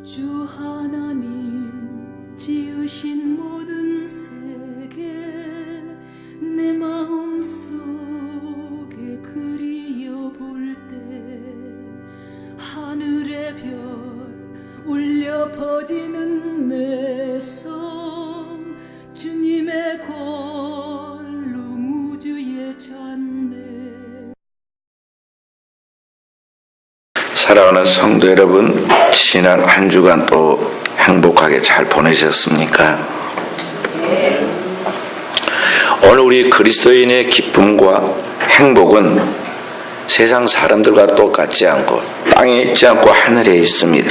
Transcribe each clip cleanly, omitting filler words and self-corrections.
주 하나님 지으신 모든 세계 내 마음속에 그리워볼 때 하늘의 별 울려 퍼지는 내 성 주님의 권능 우주에 찼네. 사랑하는 성도 여러분, 지난 한 주간 또 행복하게 잘 보내셨습니까? 오늘 우리 그리스도인의 기쁨과 행복은 세상 사람들과 똑같지 않고 땅에 있지 않고 하늘에 있습니다.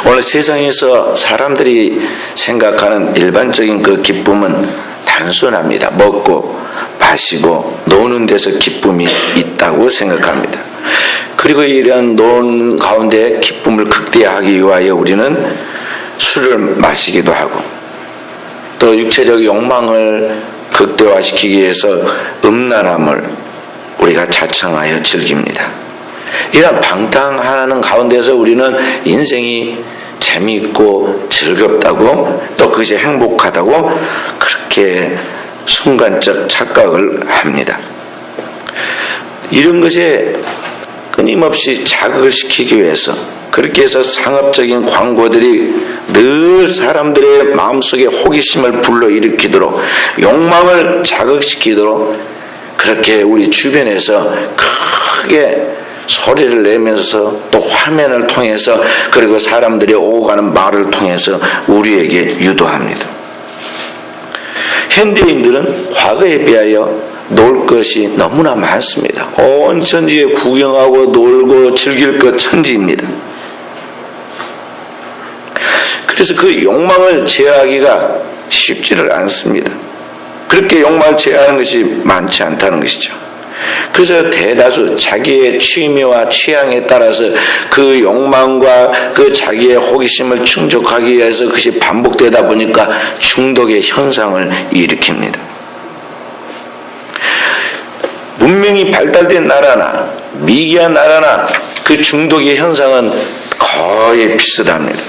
오늘 세상에서 사람들이 생각하는 일반적인 그 기쁨은 단순합니다. 먹고 마시고 노는 데서 기쁨이 있다고 생각합니다. 그리고 이런 노는 가운데 기쁨을 극대화하기 위하여 우리는 술을 마시기도 하고 또 육체적 욕망을 극대화시키기 위해서 음란함을 우리가 자청하여 즐깁니다. 이런 방탕하는 가운데서 우리는 인생이 재미있고 즐겁다고 또 그것이 행복하다고 그렇게 순간적 착각을 합니다. 이런 것에 끊임없이 자극을 시키기 위해서 그렇게 해서 상업적인 광고들이 늘 사람들의 마음속에 호기심을 불러일으키도록 욕망을 자극시키도록 그렇게 우리 주변에서 크게 소리를 내면서 또 화면을 통해서 그리고 사람들이 오고 가는 말을 통해서 우리에게 유도합니다. 현대인들은 과거에 비하여 놀 것이 너무나 많습니다. 온 천지에 구경하고 놀고 즐길 것 천지입니다. 그래서 그 욕망을 제어하기가 쉽지를 않습니다. 그렇게 욕망을 제어하는 것이 많지 않다는 것이죠. 그래서 대다수 자기의 취미와 취향에 따라서 그 욕망과 그 자기의 호기심을 충족하기 위해서 그것이 반복되다 보니까 중독의 현상을 일으킵니다. 문명이 발달된 나라나 미개한 나라나 그 중독의 현상은 거의 비슷합니다.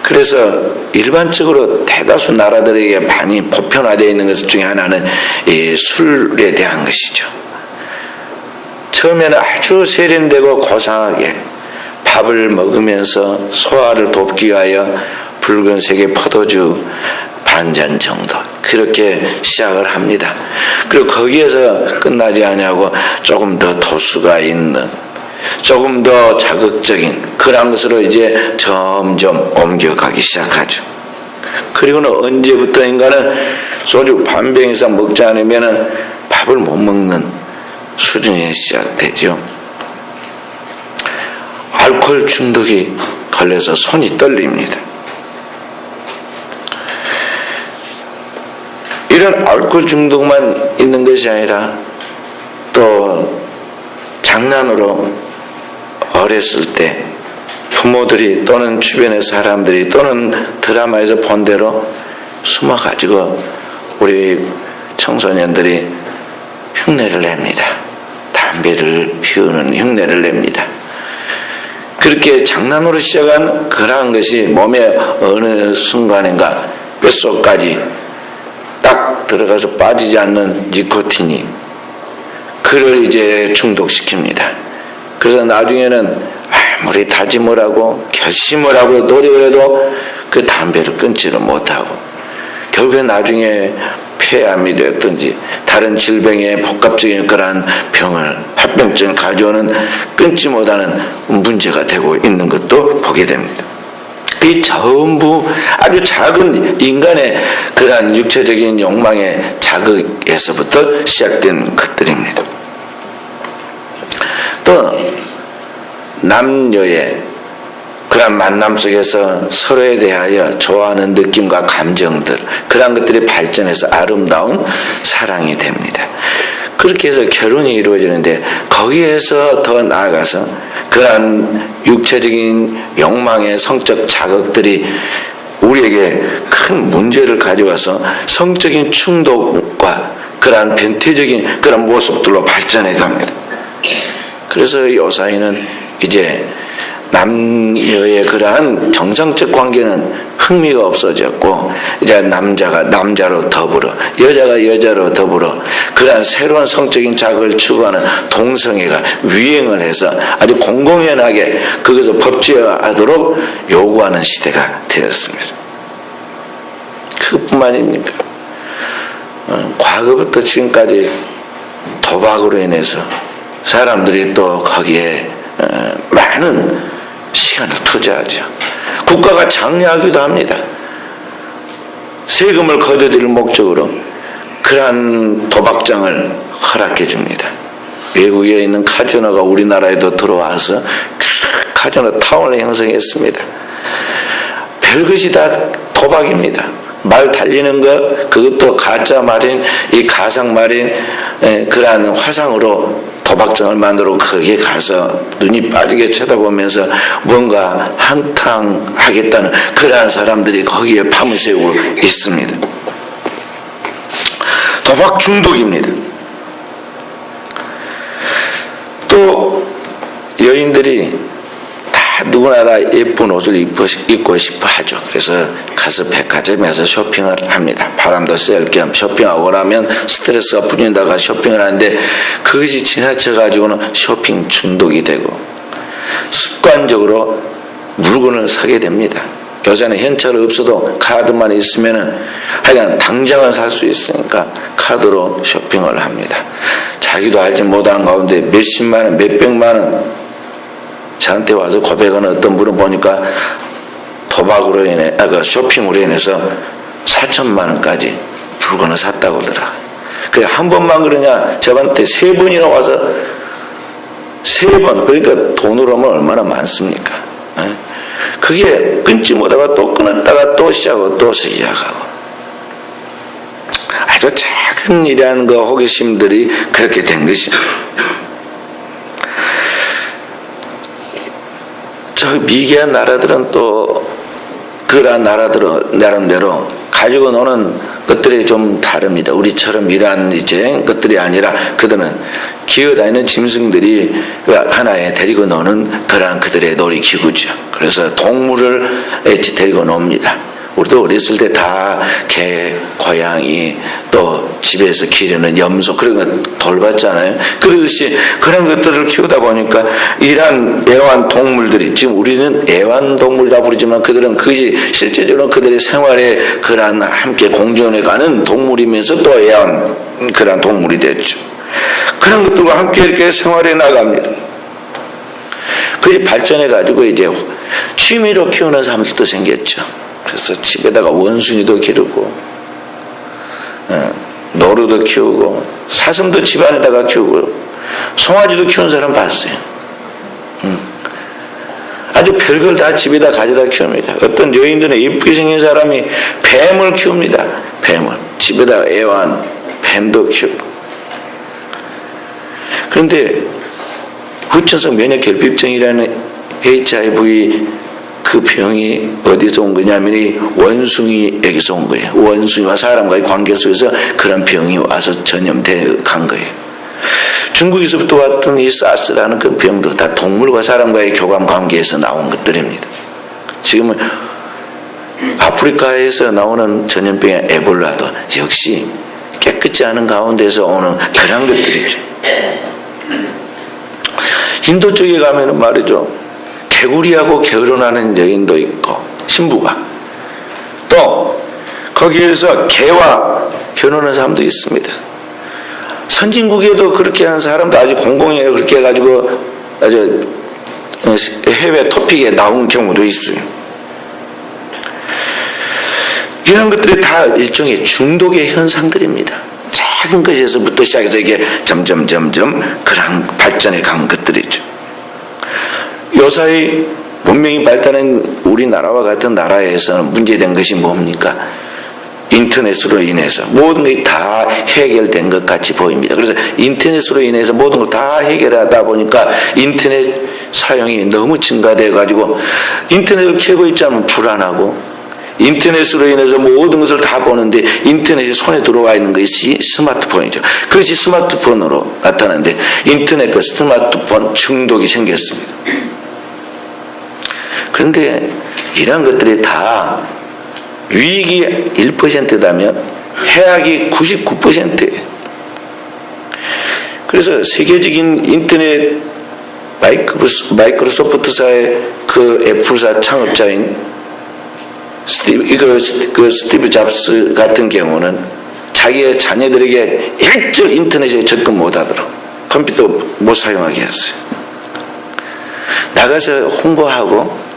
그래서 일반적으로 대다수 나라들에게 많이 보편화되어 있는 것 중에 하나는 이 술에 대한 것이죠. 처음에는 아주 세련되고 고상하게 밥을 먹으면서 소화를 돕기 위하여 붉은색의 포도주 반잔 정도 그렇게 시작을 합니다. 그리고 거기에서 끝나지 않냐고 조금 더 도수가 있는 조금 더 자극적인 그런 것으로 이제 점점 옮겨가기 시작하죠. 그리고는 언제부터인가는 소주 반병 이상 먹지 않으면 밥을 못 먹는 수준이 시작되죠. 알코올 중독이 걸려서 손이 떨립니다. 이런 알코올 중독만 있는 것이 아니라 또 장난으로 어렸을 때 부모들이 또는 주변의 사람들이 또는 드라마에서 본 대로 숨어가지고 우리 청소년들이 흉내를 냅니다. 담배를 피우는 흉내를 냅니다. 그렇게 장난으로 시작한 그러한 것이 몸에 어느 순간인가 뼛속까지 딱 들어가서 빠지지 않는 니코틴이 그를 이제 중독시킵니다. 그래서 나중에는 아무리 다짐을 하고 결심을 하고 노력을 해도 그 담배를 끊지를 못하고 결국에 나중에 폐암이 되었든지 다른 질병의 복합적인 그러한 병을 합병증을 가져오는 끊지 못하는 문제가 되고 있는 것도 보게 됩니다. 이 전부 아주 작은 인간의 그러한 육체적인 욕망의 자극에서부터 시작된 것들입니다. 또 남녀의 그런 만남 속에서 서로에 대하여 좋아하는 느낌과 감정들 그런 것들이 발전해서 아름다운 사랑이 됩니다. 그렇게 해서 결혼이 이루어지는데 거기에서 더 나아가서 그러한 육체적인 욕망의 성적 자극들이 우리에게 큰 문제를 가져와서 성적인 충동과 그러한 변태적인 그런 모습들로 발전해 갑니다. 그래서 요사이는 이제 남녀의 그러한 정상적 관계는 흥미가 없어졌고 이제 남자가 남자로 더불어 여자가 여자로 더불어 그러한 새로운 성적인 자극을 추구하는 동성애가 유행을 해서 아주 공공연하게 그것을 법제화하도록 요구하는 시대가 되었습니다. 그뿐만입니까? 과거부터 지금까지 도박으로 인해서 사람들이 또 거기에 많은 시간을 투자하죠. 국가가 장려하기도 합니다. 세금을 거둬들일 목적으로 그러한 도박장을 허락해 줍니다. 외국에 있는 카지노가 우리나라에도 들어와서 카지노 타운을 형성했습니다. 별것이 다 도박입니다. 말 달리는 것, 그것도 가짜 말인, 이 가상 말인, 그러한 화상으로 도박장을 만들어 거기에 가서 눈이 빠지게 쳐다보면서 뭔가 한탕하겠다는 그러한 사람들이 거기에 밤을 새우고 있습니다. 도박 중독입니다. 또 여인들이 누구나 다 예쁜 옷을 입고 싶어 하죠. 그래서 가서 백화점에 가서 쇼핑을 합니다. 바람도 쐴 겸 쇼핑하고 나면 스트레스가 풀린다가 쇼핑을 하는데 그것이 지나쳐가지고는 쇼핑 중독이 되고 습관적으로 물건을 사게 됩니다. 요새는 현찰이 없어도 카드만 있으면은 하여간 당장은 살 수 있으니까 카드로 쇼핑을 합니다. 자기도 알지 못하는 가운데 몇십만 원, 몇백만 원 저한테 와서 고백하는 어떤 분을 보니까 도박으로 인해, 그 쇼핑으로 인해서 4천만 원까지 물건을 샀다고 그러더라. 그래, 한 번만 그러냐, 저한테 3번이나 와서 3번, 그러니까 돈으로 하면 얼마나 많습니까? 그게 끊지 못하다가 또 끊었다가 또 시작하고 또 시작하고. 아주 작은 일이라는 그 호기심들이 그렇게 된 것입니다. 저 미개한 나라들은 또 그러한 나라들은 나름대로 가지고 노는 것들이 좀 다릅니다. 우리처럼 이러한 이제 것들이 아니라 그들은 기어다니는 짐승들이 하나에 데리고 노는 그러한 그들의 놀이기구죠. 그래서 동물을 데리고 놉니다. 우리도 어렸을 때 다 개, 고양이, 또 집에서 기르는 염소 그런 거 돌봤잖아요. 그러듯이 그런 것들을 키우다 보니까 이러한 애완동물들이 지금 우리는 애완동물이라 부르지만 그들은 그것이 실제적으로 그들의 생활에 그러한 함께 공존해가는 동물이면서 또 애완 그러한 동물이 됐죠. 그런 것들과 함께 이렇게 생활해 나갑니다. 그게 발전해가지고 이제 취미로 키우는 사람들도 생겼죠. 그래서 집에다가 원숭이도 기르고 노루도 키우고 사슴도 집안에다가 키우고 송아지도 키우는 사람 봤어요. 아주 별걸 다 집에다 가져다 키웁니다. 어떤 여인들은 예쁘게 생긴 사람이 뱀을 키웁니다. 뱀을 집에다 애완 뱀도 키우고. 그런데 후천성 면역결핍증이라는 HIV 그 병이 어디서 온 거냐면 이 원숭이에게서 온 거예요. 원숭이와 사람과의 관계 속에서 그런 병이 와서 전염돼 간 거예요. 중국에서부터 왔던 이 사스라는 그 병도 다 동물과 사람과의 교감 관계에서 나온 것들입니다. 지금은 아프리카에서 나오는 전염병의 에볼라도 역시 깨끗지 않은 가운데서 오는 그런 것들이죠. 인도 쪽에 가면은 말이죠. 개구리하고 결혼하는 여인도 있고 신부가 또 거기에서 개와 결혼하는 사람도 있습니다. 선진국에도 그렇게 하는 사람도 아주 공공연히 그렇게 해가지고 아주 해외 토픽에 나온 경우도 있어요. 이런 것들이 다 일종의 중독의 현상들입니다. 작은 것에서부터 시작해서 이게 점점 그런 발전해 간 것들이죠. 요사이 문명이 발달한 우리나라와 같은 나라에서는 문제된 것이 뭡니까? 인터넷으로 인해서 모든 것이 다 해결된 것 같이 보입니다. 그래서 인터넷으로 인해서 모든 걸 다 해결하다 보니까 인터넷 사용이 너무 증가돼 가지고 인터넷을 켜고 있자면 불안하고 인터넷으로 인해서 모든 것을 다 보는데 인터넷이 손에 들어와 있는 것이 스마트폰이죠. 그것이 스마트폰으로 나타나는데 인터넷과 스마트폰 중독이 생겼습니다. 그런데 이런 것들이 다 유익이 1%다면 해악이 99%예요. 그래서 세계적인 인터넷 마이크로소프트사의 그 애플사 창업자인 스티브 잡스 같은 경우는 자기의 자녀들에게 일절 인터넷에 접근 못하도록 컴퓨터 못 사용하게 했어요. 나가서 홍보하고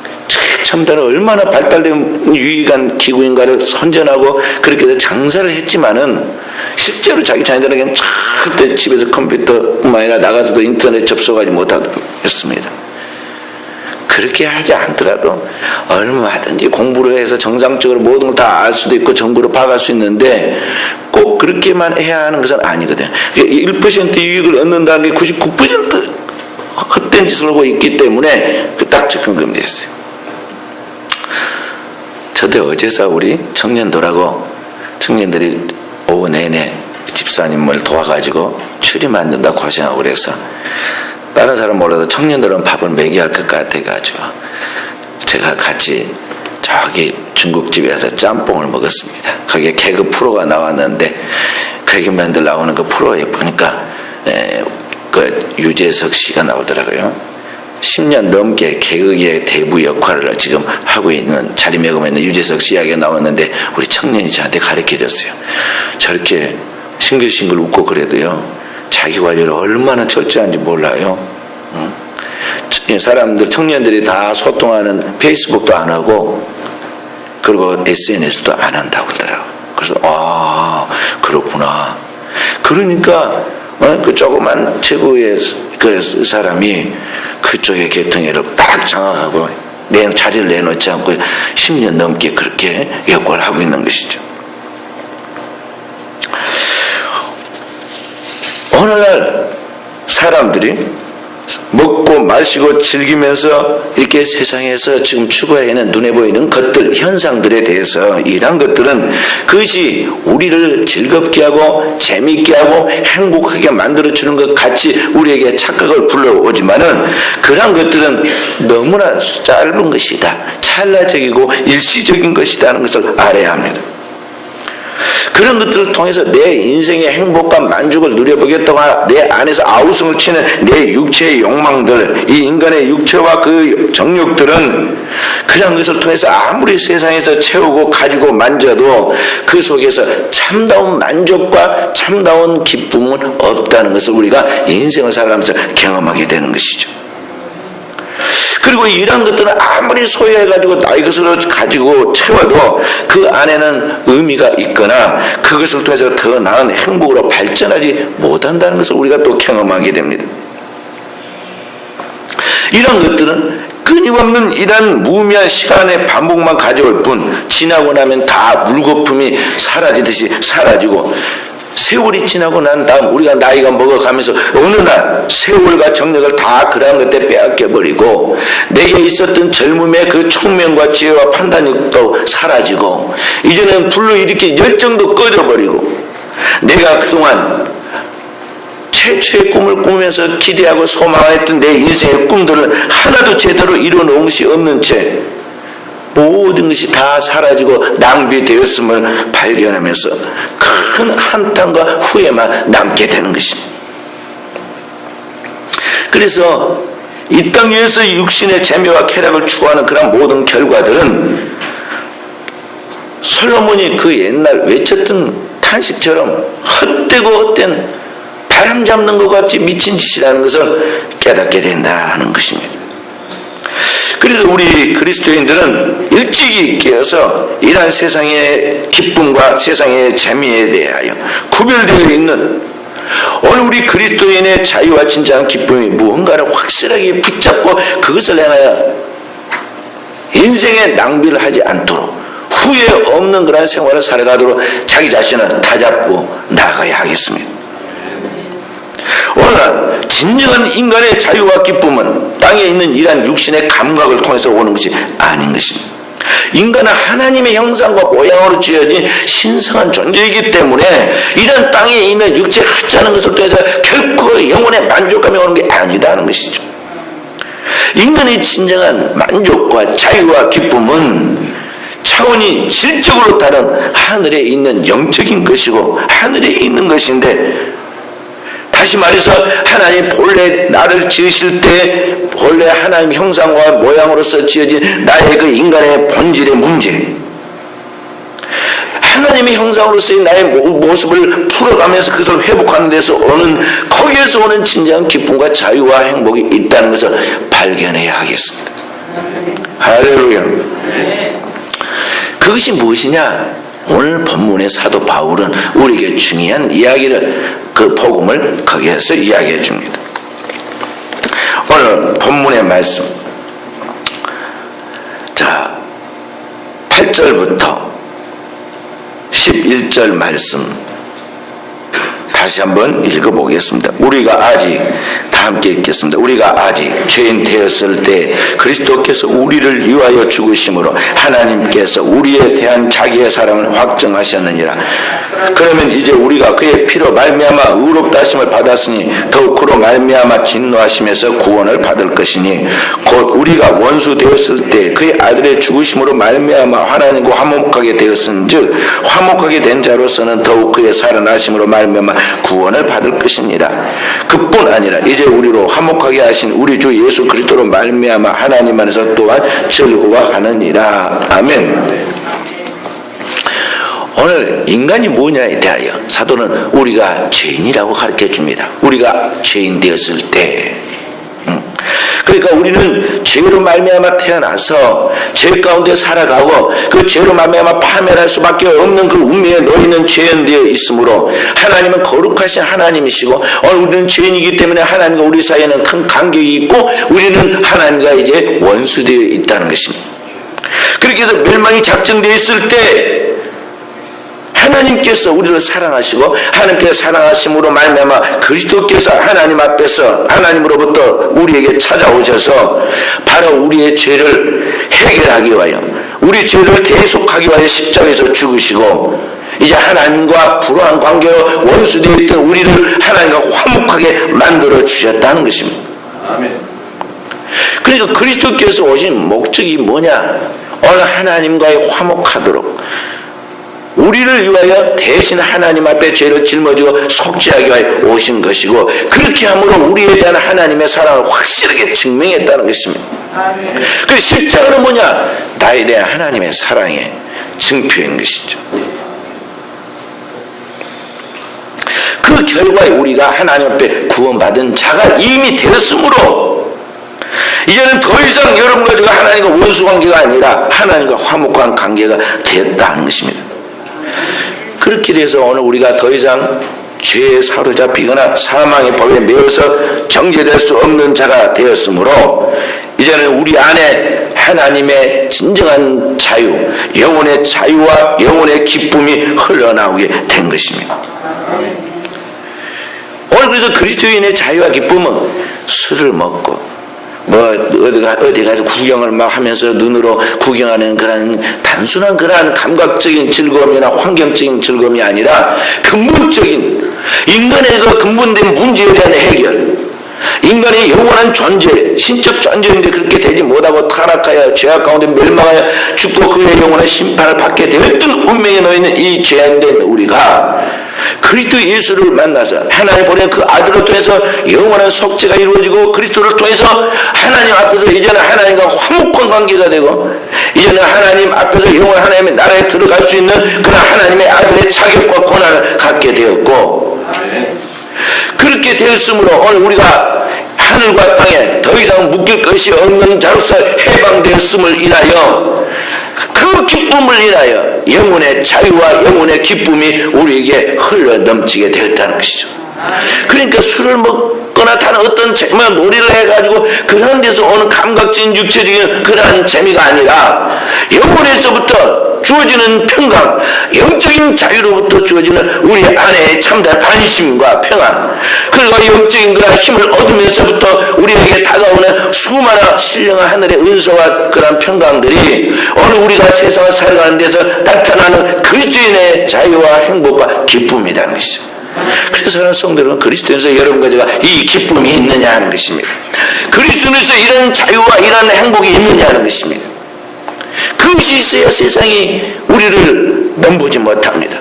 첨단은 얼마나 발달된 유익한 기구인가를 선전하고 그렇게 해서 장사를 했지만은 실제로 자기 자녀들에게는 절대 집에서 컴퓨터뿐만 아니라 나가서도 인터넷 접속하지 못하도록 했습니다. 그렇게 하지 않더라도 얼마든지 공부를 해서 정상적으로 모든 걸 다 알 수도 있고 정보를 파악할 수 있는데 꼭 그렇게만 해야 하는 것은 아니거든요. 1% 유익을 얻는다는 게 99% 헛된 짓을 하고 있기 때문에 딱 접근금지했어요. 저도 어제서 우리 청년들이 오후 내내 집사님을 도와가지고 추리 만든다 고생하고 그래서 다른 사람 몰라도 청년들은 밥을 먹여야 할 것 같아가지고 제가 같이 저기 중국집에서 짬뽕을 먹었습니다. 거기에 개그 프로가 나왔는데 개그맨들 나오는 그 프로에 보니까 그 유재석 씨가 나오더라고요. 10년 넘게 개그의 대부 역할을 지금 하고 있는 자리매김에 있는 유재석 씨 이야기가 나왔는데 우리 청년이 저한테 가르쳐줬어요. 저렇게 싱글싱글 웃고 그래도요 자기 관리를 얼마나 철저한지 몰라요. 사람들 청년들이 다 소통하는 페이스북도 안 하고 그리고 SNS도 안 한다고 그러더라고요. 그래서 그렇구나. 그러니까 그 조그만 최고의 그 사람이 그쪽의 계통을 딱 장악하고 자리를 내놓지 않고 10년 넘게 그렇게 역할을 하고 있는 것이죠. 오늘날 사람들이 먹고 마시고 즐기면서 이렇게 세상에서 지금 추구해야 하는 눈에 보이는 것들, 현상들에 대해서 이러한 것들은 그것이 우리를 즐겁게 하고 재미있게 하고 행복하게 만들어주는 것 같이 우리에게 착각을 불러오지만은 그러한 것들은 너무나 짧은 것이다. 찰나적이고 일시적인 것이다 하는 것을 알아야 합니다. 그런 것들을 통해서 내 인생의 행복과 만족을 누려보겠다고 내 안에서 아우성을 치는 내 육체의 욕망들, 이 인간의 육체와 그 정욕들은 그런 것을 통해서 아무리 세상에서 채우고 가지고 만져도 그 속에서 참다운 만족과 참다운 기쁨은 없다는 것을 우리가 인생을 살아가면서 경험하게 되는 것이죠. 그리고 이런 것들은 아무리 소유해가지고 나의 것으로 가지고 채워도 그 안에는 의미가 있거나 그것을 통해서 더 나은 행복으로 발전하지 못한다는 것을 우리가 또 경험하게 됩니다. 이런 것들은 끊임없는 이런 무의미한 시간의 반복만 가져올 뿐 지나고 나면 다 물거품이 사라지듯이 사라지고 세월이 지나고 난 다음 우리가 나이가 먹어가면서 어느 날 세월과 정력을 다 그러한 것에 빼앗겨버리고 내게 있었던 젊음의 그 총명과 지혜와 판단력도 사라지고 이제는 불러일으킨 열정도 꺼져버리고 내가 그동안 최초의 꿈을 꾸면서 기대하고 소망했던 내 인생의 꿈들을 하나도 제대로 이뤄놓은 것이 없는 채 모든 것이 다 사라지고 낭비되었음을 발견하면서 큰 한탄과 후회만 남게 되는 것입니다. 그래서 이 땅 위에서 육신의 재미와 쾌락을 추구하는 그런 모든 결과들은 솔로몬이 그 옛날 외쳤던 탄식처럼 헛되고 헛된 바람 잡는 것 같이 미친 짓이라는 것을 깨닫게 된다 하는 것입니다. 그래서 우리 그리스도인들은 일찍이 깨어서 이러한 세상의 기쁨과 세상의 재미에 대하여 구별되어 있는 오늘 우리 그리스도인의 자유와 진정한 기쁨이 무언가를 확실하게 붙잡고 그것을 행하여 인생의 낭비를 하지 않도록 후회 없는 그런 생활을 살아가도록 자기 자신을 다잡고 나아가야 하겠습니다. 오늘날 진정한 인간의 자유와 기쁨은 땅에 있는 이러한 육신의 감각을 통해서 오는 것이 아닌 것입니다. 인간은 하나님의 형상과 모양으로 지어진 신성한 존재이기 때문에 이런 땅에 있는 육체의 하찮은 것을 통해서 결코 영혼의 만족감이 오는 게 아니다는 것이죠. 인간의 진정한 만족과 자유와 기쁨은 차원이 질적으로 다른 하늘에 있는 영적인 것이고 하늘에 있는 것인데, 다시 말해서 하나님 본래 나를 지으실 때 본래 하나님 형상과 모양으로서 지어진 나의 그 인간의 본질의 문제, 하나님의 형상으로서의 나의 모습을 풀어가면서 그것을 회복하는 데서 거기에서 오는 진정한 기쁨과 자유와 행복이 있다는 것을 발견해야 하겠습니다. 할렐루야. 그것이 무엇이냐? 오늘 본문의 사도 바울은 우리에게 중요한 이야기를, 그 복음을 거기에서 이야기해 줍니다. 오늘 본문의 말씀, 자 8절부터 11절 말씀 다시 한번 읽어보겠습니다. 우리가 아직, 다 함께 읽겠습니다. 우리가 아직 죄인 되었을 때 그리스도께서 우리를 위하여 죽으심으로 하나님께서 우리에 대한 자기의 사랑을 확증하셨느니라. 그러면 이제 우리가 그의 피로 말미암아 의롭다 하심을 받았으니 더욱 그로 말미암아 진노하심에서 구원을 받을 것이니, 곧 우리가 원수 되었을 때 그의 아들의 죽으심으로 말미암아 하나님과 화목하게 되었은즉 화목하게 된 자로서는 더욱 그의 살아나심으로 말미암아 구원을 받을 것이니라. 그뿐 아니라 이제 우리로 화목하게 하신 우리 주 예수 그리스도로 말미암아 하나님 안에서 또한 즐거워하느니라. 아멘. 오늘 인간이 뭐냐에 대하여 사도는 우리가 죄인이라고 가르쳐 줍니다. 우리가 죄인 되었을 때, 그러니까 우리는 죄로 말미암아 태어나서 죄 가운데 살아가고 그 죄로 말미암아 파멸할 수밖에 없는 그 운명에 놓이는 죄인되어 있으므로, 하나님은 거룩하신 하나님이시고 우리는 죄인이기 때문에 하나님과 우리 사이에는 큰 간격이 있고 우리는 하나님과 이제 원수되어 있다는 것입니다. 그렇게 해서 멸망이 작정되어 있을 때 하나님께서 우리를 사랑하시고 하나님께서 사랑하심으로 말미암아 그리스도께서 하나님 앞에서 하나님으로부터 우리에게 찾아오셔서 바로 우리의 죄를 해결하기 위하여, 우리 죄를 대속하기 위하여 십자가에서 죽으시고 이제 하나님과 불화한 관계로 원수되어 있던 우리를 하나님과 화목하게 만들어 주셨다는 것입니다. 아멘. 그러니까 그리스도께서 오신 목적이 뭐냐? 오늘 하나님과의 화목하도록 우리를 위하여 대신 하나님 앞에 죄를 짊어지고 속죄하기 위하여 오신 것이고, 그렇게 함으로 우리에 대한 하나님의 사랑을 확실하게 증명했다는 것입니다. 그 십자가는 뭐냐? 나에 대한 하나님의 사랑의 증표인 것이죠. 그 결과에 우리가 하나님 앞에 구원받은 자가 이미 되었으므로 이제는 더 이상 여러분과 제가 하나님과 원수 관계가 아니라 하나님과 화목한 관계가 되었다는 것입니다. 그렇게 돼서 오늘 우리가 더 이상 죄에 사로잡히거나 사망의 법에 매여서 정죄될 수 없는 자가 되었으므로 이제는 우리 안에 하나님의 진정한 자유, 영혼의 자유와 영혼의 기쁨이 흘러나오게 된 것입니다. 오늘 그래서 그리스도인의 자유와 기쁨은 술을 먹고 어디 가서 구경을 막 하면서 눈으로 구경하는 그런 단순한 그러한 감각적인 즐거움이나 환경적인 즐거움이 아니라 근본적인 인간의 그 근본된 문제에 대한 해결, 인간의 영원한 존재, 신적 존재인데 그렇게 되지 못하고 타락하여 죄악 가운데 멸망하여 죽고 그의 영원한 심판을 받게 되었던 운명에 놓이는 이 죄인된 우리가 그리스도 예수를 만나서 하나님 보낸 그 아들을 통해서 영원한 속죄가 이루어지고 그리스도를 통해서 하나님 앞에서 이제는 하나님과 화목한 관계가 되고 이제는 하나님 앞에서 영원한 하나님의 나라에 들어갈 수 있는 그런 하나님의 아들의 자격과 권한을 갖게 되었고, 그렇게 되었으므로 오늘 우리가 하늘과 땅에 더 이상 묶일 것이 없는 자로서 해방되었음을 인하여 그 기쁨을 인하여 영혼의 자유와 영혼의 기쁨이 우리에게 흘러 넘치게 되었다는 것이죠. 그러니까 술을 먹거나 다른 어떤 놀이를 해가지고 그런 데서 오는 감각적인 육체적인 그러한 재미가 아니라 영혼에서부터 주어지는 평강, 영적인 자유로부터 주어지는 우리 안에 참된 안심과 평안, 그리고 영적인 그런 힘을 얻으면서부터 우리에게 다가오는 수많은 신령한 하늘의 은사와 그런 평강들이 오늘 우리가 세상을 살아가는 데서 나타나는 그리스도인의 자유와 행복과 기쁨이라는 것이죠. 그래서 사랑하는 성도들은 그리스도인에서 여러분과 제가 이 기쁨이 있느냐 하는 것입니다. 그리스도인에서 이런 자유와 이런 행복이 있느냐는 것입니다. 그것이 있어야 세상이 우리를 넘보지 못합니다.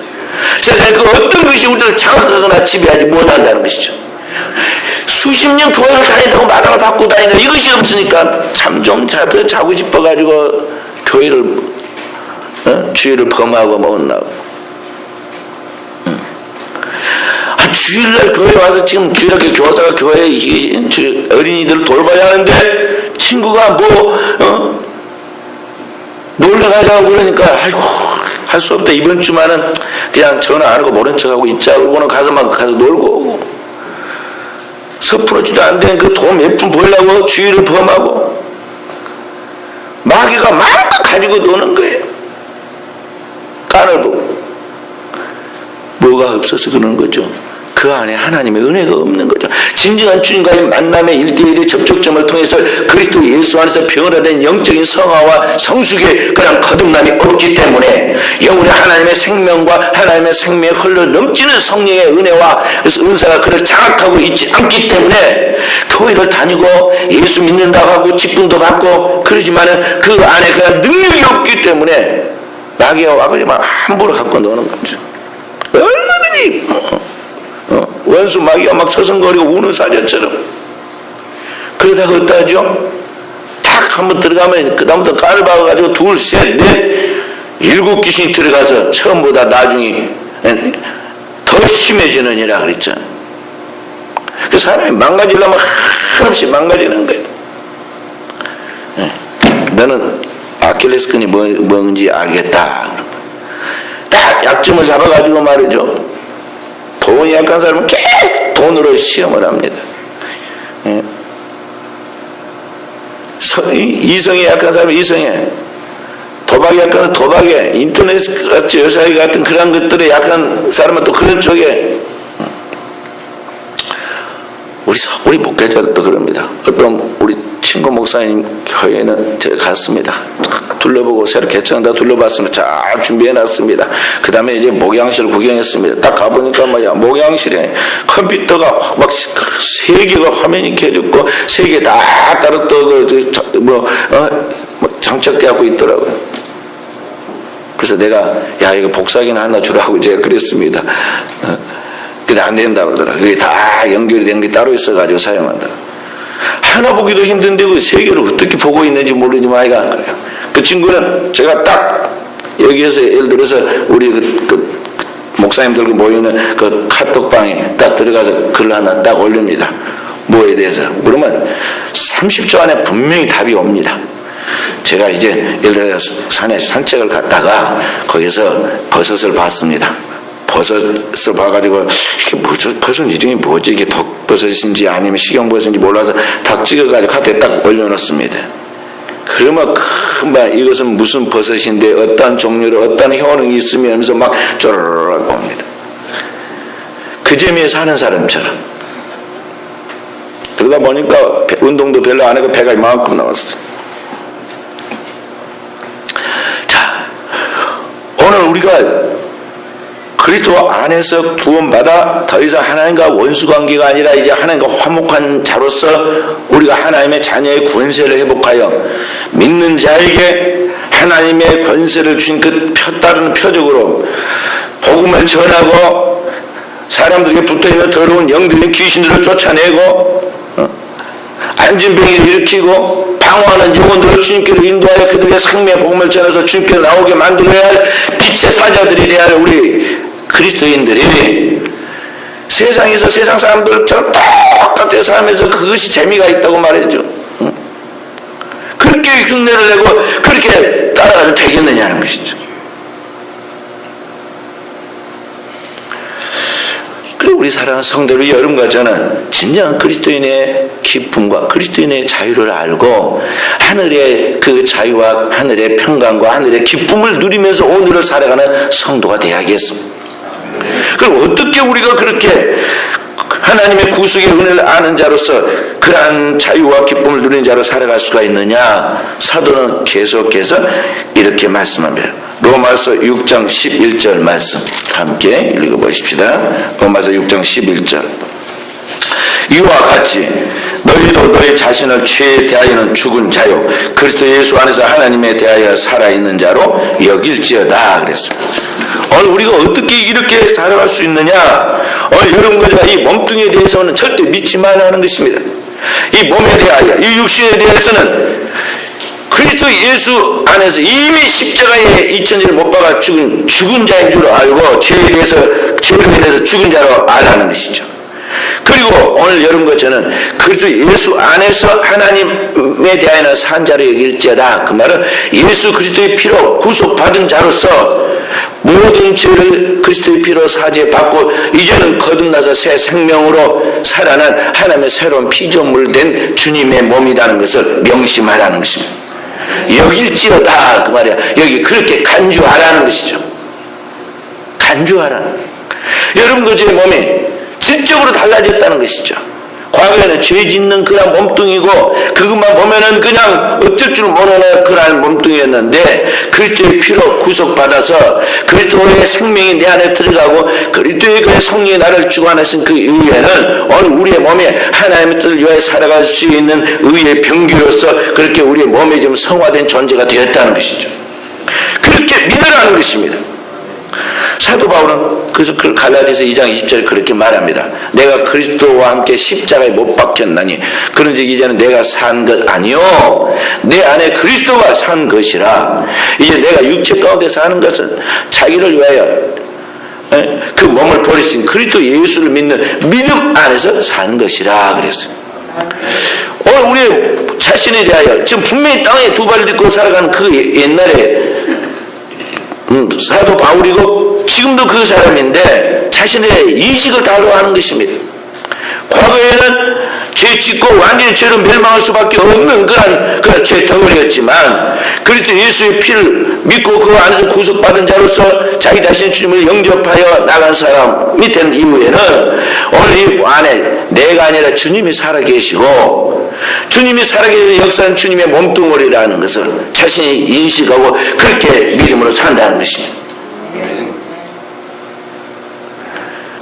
세상에 그 어떤 것이 우리를 장악하거나 지배하지 못한다는 것이죠. 수십 년 교회를 다닌다고 마당을 받고 다니는 이것이 없으니까 참 좀 자고 싶어가지고 교회를 주일을 범하고 못나고 주일날 교회 와서 지금 주일학교 교사가 교회 어린이들을 돌봐야 하는데 친구가 놀러 가자고 그러니까 아이고 할 수 없다. 이번 주만은 그냥 전화 안 하고 모른 척하고 있자. 그러고는 가서 놀고 오고 섣부르지도 안 된 그 돈 몇 푼 벌려고 주일을 범하고 마귀가 마음껏 가지고 노는 거예요. 까늘보고 뭐가 없어서 그러는 거죠. 그 안에 하나님의 은혜가 없는 거죠. 진정한 주님과의 만남의 일대일의 접촉점을 통해서 그리스도 예수 안에서 변화된 영적인 성화와 성숙의 그런 거듭남이 없기 때문에 영혼의 하나님의 생명과 하나님의 생명에 흘러 넘치는 성령의 은혜와 은사가 그를 장악하고 있지 않기 때문에 교회를 다니고 예수 믿는다고 하고 직분도 받고 그러지만은 그 안에 그런 능력이 없기 때문에 마귀가 와가지고 막 함부로 갖고 노는 거죠. 얼마든지 원수 마귀가 막 서성거리고 우는 사자처럼. 그러다가 어떠하죠? 탁 한번 들어가면 그 다음부터 깔을 박아가지고 둘, 셋, 넷, 7 귀신이 들어가서 처음보다 나중에 더 심해지느니라 그랬죠. 그 사람이 망가지려면 한없이 망가지는 거예요. 너는 아킬레스건이 뭔지 알겠다. 딱 약점을 잡아가지고 말이죠. 돈이 약한 사람은 계속 돈으로 시험을 합니다. 이성이 약한 사람은 이성에, 도박이 약한 사람은 도박에, 인터넷 같이 여사기 같은 그런 것들에 약한 사람은 또 그런 쪽에. 우리 목회자들도 그럽니다. 어떤 우리 친구 목사님 교회는 제가 갔습니다. 둘러보고 새로 개천다 둘러봤습니다. 잘 준비해놨습니다. 그 다음에 이제 목양실 구경했습니다. 딱 가보니까 목양실에 컴퓨터가 막 3개가 화면이 켜졌고 3개 다 따로 또 장착되어 있더라고요. 그래서 내가 이거 복사기나 하나 주라고 제가 그랬습니다. 근데 안 된다고 그러더라. 그게 다 연결이 된 게 따로 있어가지고 사용한다. 하나 보기도 힘든데 그 3개를 어떻게 보고 있는지 모르지만 아이가 안 그래요. 그 친구는 제가 딱 여기에서 예를 들어서 우리 그 목사님들 모이는 그 카톡방에 딱 들어가서 글 하나 딱 올립니다. 뭐에 대해서. 그러면 30초 안에 분명히 답이 옵니다. 제가 이제 예를 들어서 산에 산책을 갔다가 거기서 버섯을 봤습니다. 버섯을 봐가지고 이게 버섯 이름이 뭐지? 이게 덕버섯인지 아니면 식용버섯인지 몰라서 딱 찍어가지고 카트에 딱 올려놓습니다. 그러면 금방 이것은 무슨 버섯인데 어떤 종류로 어떤 효능이 있으면서 막 쪼르르 봅니다. 그 재미에 사는 사람처럼. 그러다 보니까 운동도 별로 안 하고 배가 이만큼 나왔어요. 자, 오늘 우리가 그리스도 안에서 구원받아 더 이상 하나님과 원수관계가 아니라 이제 하나님과 화목한 자로서 우리가 하나님의 자녀의 권세를 회복하여 믿는 자에게 하나님의 권세를 주신 그 따르는 표적으로 복음을 전하고 사람들에게 붙어있는 더러운 영들인 귀신들을 쫓아내고 안진병을 일으키고 방황하는 영혼들을 주님께로 인도하여 그들의 생명의 복음을 전해서 주님께로 나오게 만들어야 할 빛의 사자들이 되어야 할 우리 그리스도인들이 세상에서 세상 사람들처럼 똑같이 살면서 그것이 재미가 있다고 말이죠. 그렇게 흉내를 내고 그렇게 따라가도 되겠느냐는 것이죠. 그리고 우리 사랑하는 성도들 여러분과 저는 진정한 그리스도인의 기쁨과 그리스도인의 자유를 알고 하늘의 그 자유와 하늘의 평강과 하늘의 기쁨을 누리면서 오늘을 살아가는 성도가 되어야겠습니다. 그럼 어떻게 우리가 그렇게 하나님의 구속의 은혜를 아는 자로서 그러한 자유와 기쁨을 누리는 자로 살아갈 수가 있느냐? 사도는 계속해서 이렇게 말씀합니다. 로마서 6장 11절 말씀 함께 읽어보십시다. 로마서 6장 11절. 이와 같이 너희도 너희 자신을 죄에 대하여는 죽은 자요 그리스도 예수 안에서 하나님에 대하여 살아있는 자로 여길지어다 그랬습니다. 오늘 우리가 어떻게 이렇게 살아갈 수 있느냐? 오늘 여러분과 이 몸뚱이에 대해서는 절대 믿지 말라는 것입니다. 이 몸에 대하여, 이 육신에 대해서는 그리스도 예수 안에서 이미 십자가에 이천지를 못 박아 죽은 자인 줄 알고 죄에 대해서 죄로 인해서 죽은 자로 알라는 것이죠. 그리고 오늘 여러분과 저는 그리스도 예수 안에서 하나님에 대하여는 산 자로 여길지어다. 그 말은 예수 그리스도의 피로 구속받은 자로서 모든 죄를 그리스도의 피로 사죄받고 이제는 거듭나서 새 생명으로 살아난 하나님의 새로운 피조물 된 주님의 몸이라는 것을 명심하라는 것입니다. 여길지어다 그 말이야. 여기 그렇게 간주하라는 것이죠. 간주하라. 여러분도 제 몸이 질적으로 달라졌다는 것이죠. 과거에는 죄 짓는 그런 몸뚱이고 그것만 보면은 그냥 어쩔 줄 모르는 그런 몸뚱이였는데 그리스도의 피로 구속받아서 그리스도의 생명이 내 안에 들어가고 그리스도의 그 성령이 나를 주관하신 그 이후에는 오늘 우리의 몸에 하나님의 뜻을 위하여 살아갈 수 있는 의의 병기로서 그렇게 우리의 몸에 좀 성화된 존재가 되었다는 것이죠. 그렇게 믿으라는 것입니다. 사도 바울은 그래서 그 갈라디아서 2장 20절에 그렇게 말합니다. 내가 그리스도와 함께 십자가에 못 박혔나니 그런즉 이제는 내가 산 것 아니요 내 안에 그리스도가 산 것이라. 이제 내가 육체 가운데 사는 것은 자기를 위하여 그 몸을 버리신 그리스도 예수를 믿는 믿음 안에서 사는 것이라 그랬어요. 오늘 우리의 자신에 대하여 지금 분명히 땅에 두 발을 딛고 살아가는 그 옛날에 사도 바울이고 지금도 그 사람인데 자신의 인식을 달로 하는 것입니다. 과거에는 죄 짓고 완전히 죄로 멸망할 수밖에 없는 그런 죄 덩어리였지만 그리스도 예수의 피를 믿고 그 안에서 구속받은 자로서 자기 자신의 주님을 영접하여 나간 사람이 된 이후에는 오늘 이 안에 내가 아니라 주님이 살아계시고 주님이 살아계시는 역사는 주님의 몸뚱어리라는 것을 자신이 인식하고 그렇게 믿음으로 산다는 것입니다.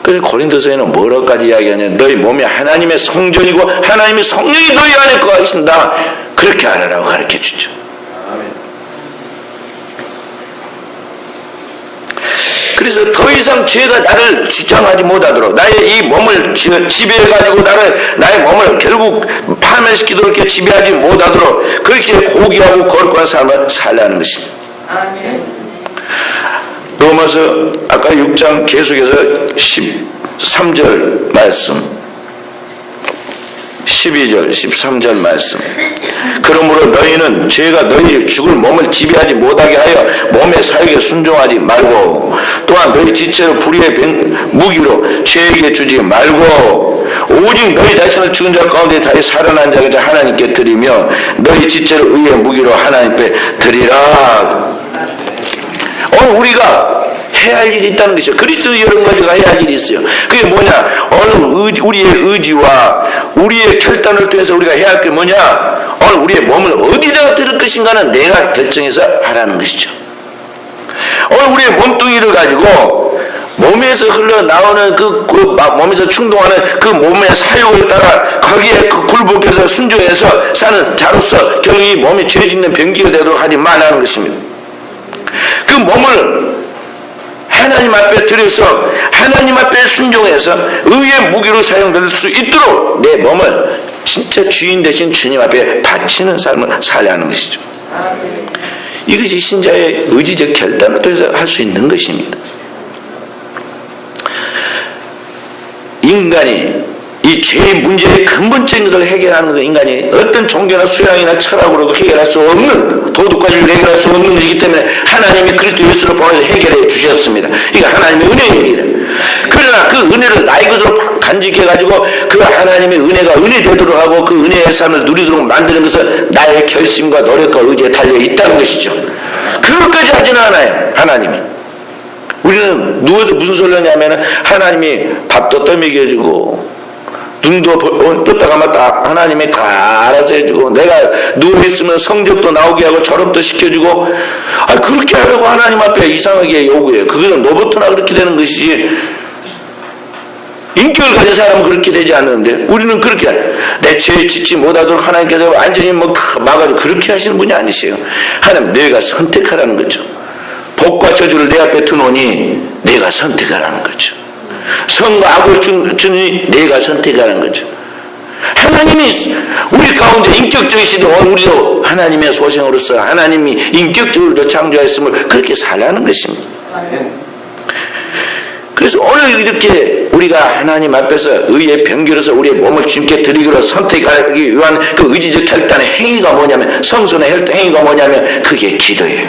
그래서 고린도서에는 뭐라까지 이야기하냐. 너희 몸이 하나님의 성전이고 하나님의 성령이 너희 안에 거하신다. 그렇게 알아라고 가르쳐주죠. 그래서 더 이상 죄가 나를 주장하지 못하도록 나의 이 몸을 지배해가지고 나의 몸을 결국 파멸시키도록 이렇게 지배하지 못하도록 그렇게 고귀하고 거룩한 삶을 살라는 것입니다. 아멘. 로마서 아까 6장 계속해서 13절 말씀 12절 13절 말씀 그러므로 너희는 죄가 너희 죽을 몸을 지배하지 못하게 하여 몸의 사욕에 순종하지 말고 또한 너희 지체로 불의의 무기로 죄에게 주지 말고 오직 너희 자신을 죽은 자 가운데 다시 살아난 자가 하나님께 드리며 너희 지체로 의의 무기로 하나님께 드리라. 오늘 우리가 해야 할 일이 있다는 것이죠. 그리스도 여러 가지가 해야 할 일이 있어요. 그게 뭐냐? 오늘 우리의 의지와 우리의 결단을 통해서 우리가 해야 할 게 뭐냐? 오늘 우리의 몸을 어디다가 들을 것인가는 내가 결정해서 하라는 것이죠. 오늘 우리의 몸뚱이를 가지고 몸에서 흘러나오는 몸에서 충동하는 그 몸의 사욕을 따라 거기에 굴복해서 순종해서 사는 자로서 결국 이 몸이 죄 짓는 병기가 되도록 하지 말라는 것입니다. 그 몸을 하나님 앞에 들여서 하나님 앞에 순종해서 의의 무기로 사용될 수 있도록 내 몸을 진짜 주인 대신 주님 앞에 바치는 삶을 살아야 하는 것이죠. 이것이 신자의 의지적 결단을 통해서 할 수 있는 것입니다. 인간이 이 죄의 문제의 근본적인 것을 해결하는 것은 인간이 어떤 종교나 수양이나 철학으로도 해결할 수 없는 도덕과를 해결할 수 없는 것이기 때문에 하나님이 그리스도 예수를 보내서 해결해 주셨습니다. 이게 하나님의 은혜입니다. 그러나 그 은혜를 나의 것으로 간직해가지고 그 하나님의 은혜가 은혜 되도록 하고 그 은혜의 삶을 누리도록 만드는 것은 나의 결심과 노력과 의지에 달려있다는 것이죠. 그것까지 하지는 않아요. 하나님이. 우리는 누워서 무슨 소리를 하냐면 하나님이 밥도 떠먹여주고 눈도 떴다 감았다 하나님이 다 알아서 해주고 내가 누워있으면 성적도 나오게 하고 졸업도 시켜주고 그렇게 하려고 하나님 앞에 이상하게 요구해요. 그거는 로봇이나 그렇게 되는 것이지 인격을 가진 사람은 그렇게 되지 않는데 우리는 그렇게 내 죄에 짓지 못하도록 하나님께서 완전히 막아도 그렇게 하시는 분이 아니세요. 하나님 내가 선택하라는 거죠. 복과 저주를 내 앞에 두노니 내가 선택하라는 거죠. 선과 악을 주니 내가 선택하라는 거죠. 하나님이 우리 가운데 인격적이시도 우리도 하나님의 소생으로서 하나님이 인격적으로 창조했음을 그렇게 살라는 것입니다. 그래서 오늘 이렇게 우리가 하나님 앞에서 의의 병기로서 우리의 몸을 주님께 드리기로 선택하기 위한 그 의지적 결단의 행위가 뭐냐면 성선의 행위가 뭐냐면 그게 기도예요.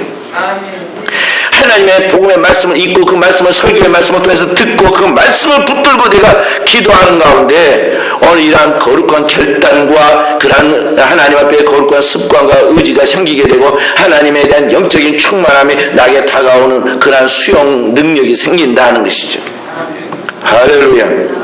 하나님의 복음의 말씀을 읽고 그 말씀을 설교의 말씀을 통해서 듣고 그 말씀을 붙들고 내가 기도하는 가운데 오늘 이러한 거룩한 결단과 그러한 하나님 앞에 거룩한 습관과 의지가 생기게 되고 하나님에 대한 영적인 충만함이 나에게 다가오는 그러한 수용 능력이 생긴다 하는 것이죠. 할렐루야.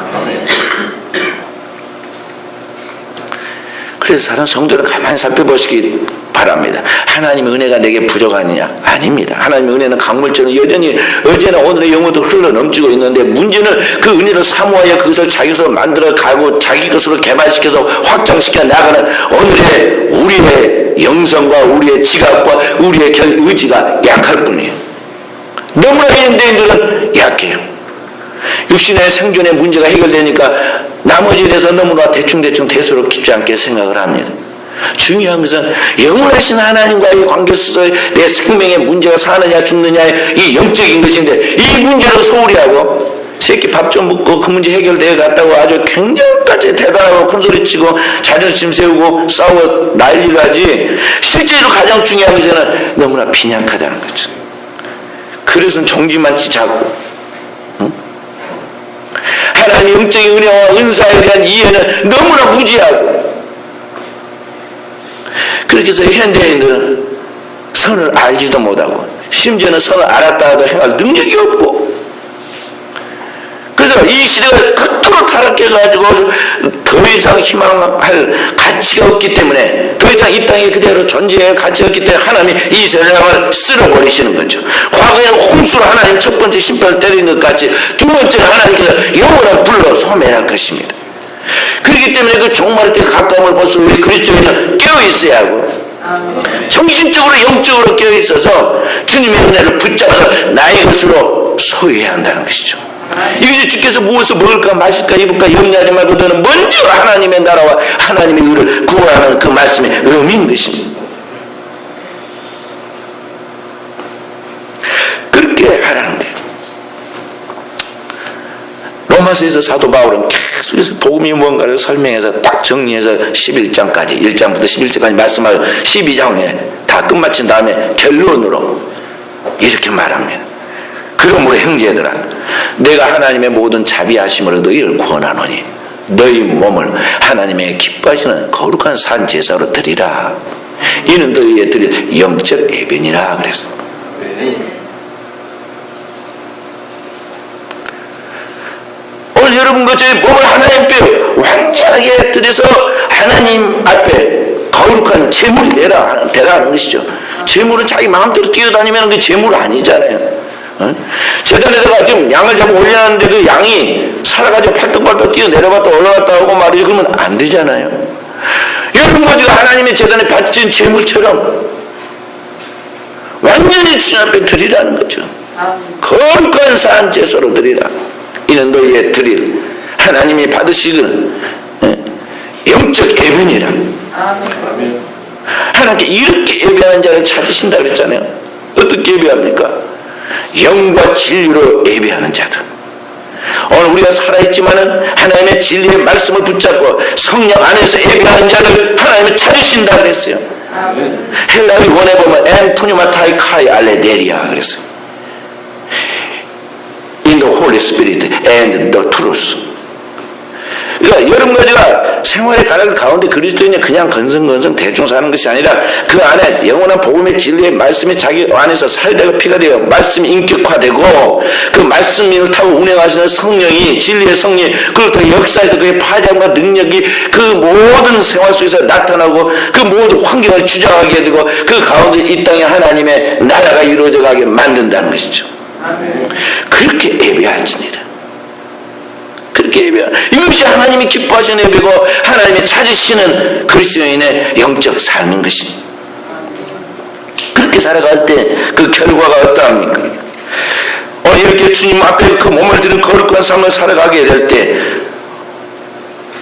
그래서 사는 성도를 가만히 살펴보시기 바랍니다. 하나님의 은혜가 내게 부족하느냐? 아닙니다. 하나님의 은혜는 강물처럼 여전히 어제나 오늘의 영혼도 흘러 넘치고 있는데 문제는 그 은혜를 사모하여 그것을 자기 것으로 만들어 가고 자기 것으로 개발시켜서 확장시켜 나가는 오늘의 우리의 영성과 우리의 지각과 우리의 의지가 약할 뿐이에요. 너무나 현대인들은 약해요. 육신의 생존의 문제가 해결되니까 나머지에 대해서 너무나 대충대충 대수롭 깊지 않게 생각을 합니다. 중요한 것은 영원하신 하나님과의 관계 속에서 내 생명의 문제가 사느냐 죽느냐의 이 영적인 것인데 이 문제를 소홀히 하고 새끼 밥 좀 먹고 그 문제 해결되어 갔다고 아주 굉장까지 대단하고 큰소리치고 자존심 세우고 싸워 난리를 하지 실제로 가장 중요한 것은 너무나 빈약하다는 거죠. 그래서 종지만치 자고 하나님의 영적인 은혜와 은사에 대한 이해는 너무나 무지하고 그렇게 해서 현대인들은 선을 알지도 못하고 심지어는 선을 알았다 하도 행할 능력이 없고 그래서 이 시대가 그토록 타락해가지고 더 이상 희망할 가치가 없기 때문에 더 이상 이 땅에 그대로 존재할 가치가 없기 때문에 하나님이 이 세상을 쓸어버리시는 거죠. 과거에는 홍수로 하나님 첫 번째 심판을 때린 것 같이 두 번째는 하나님께서 영원한 불로 소멸할 것입니다. 그렇기 때문에 그 종말의 때 가까움을 벌써 우리 그리스도인은 깨어있어야 하고 정신적으로 영적으로 깨어있어서 주님의 은혜를 붙잡아서 나의 것으로 소유해야 한다는 것이죠. 이것이 주께서 무엇을 먹을까 마실까 입을까 염려하지 말고 너는 먼저 하나님의 나라와 하나님의 의를 구하는 그 말씀의 의미인 것입니다. 그렇게 하라는 거예요. 로마서에서 사도 바울은 계속해서 복음이 뭔가를 설명해서 딱 정리해서 11장까지 1장부터 11장까지 말씀하고 12장에 다 끝마친 다음에 결론으로 이렇게 말합니다. 그러므로 형제들아 내가 하나님의 모든 자비하심으로 너희를 구원하노니 너희 몸을 하나님의 기뻐하시는 거룩한 산 제사로 드리라. 이는 너희의 드릴 영적 예배니라 그랬어. 오늘 여러분과 저희 몸을 하나님 앞에 완전하게 드려서 하나님 앞에 거룩한 제물이 되라는 것이죠. 제물은 자기 마음대로 뛰어다니면 그 제물 아니잖아요. 재단에다가 지금 양을 잡고 올려놨는데 그 양이 살아가지고 팔뚝팔뚝 뛰어내려갔다 올라갔다 오고 말이죠. 그러면 안 되잖아요. 여러분과 지금 하나님의 재단에 바친 제물처럼 완전히 주님 앞에 드리라는 거죠. 거룩한 산 제사로 드리라. 이는 너희의 드릴 하나님이 받으시기는 영적 예배니라. 하나님께 이렇게 예배하는 자를 찾으신다 그랬잖아요. 어떻게 예배합니까? 영과 진리로 예배하는 자들. 오늘 우리가 살아있지만은 하나님의 진리의 말씀을 붙잡고 성령 안에서 예배하는 자를 하나님이 찾으신다 그랬어요. 헬라의 원에 보면 엔푸니마타이 카이 알레데리아 그랬어요. In the Holy Spirit and the truth. 그러니까 여러분과 제가 생활의 가는 가운데 그리스도인이 그냥 건성건성 대충 사는 것이 아니라 그 안에 영원한 복음의 진리의 말씀이 자기 안에서 살되고 피가 되어 말씀이 인격화되고 그 말씀을 타고 운행하시는 성령이 진리의 성령이 그걸 또 역사에서 그의 파장과 능력이 그 모든 생활 속에서 나타나고 그 모든 환경을 주장하게 되고 그 가운데 이 땅에 하나님의 나라가 이루어져 가게 만든다는 것이죠. 그렇게 예배할지니라. 그렇게 예배하는, 이것이 하나님이 기뻐하시는 예배고 하나님이 찾으시는 그리스도인의 영적 삶인 것입니다. 그렇게 살아갈 때 그 결과가 어떠합니까? 이렇게 주님 앞에 그 몸을 들인 거룩한 삶을 살아가게 될 때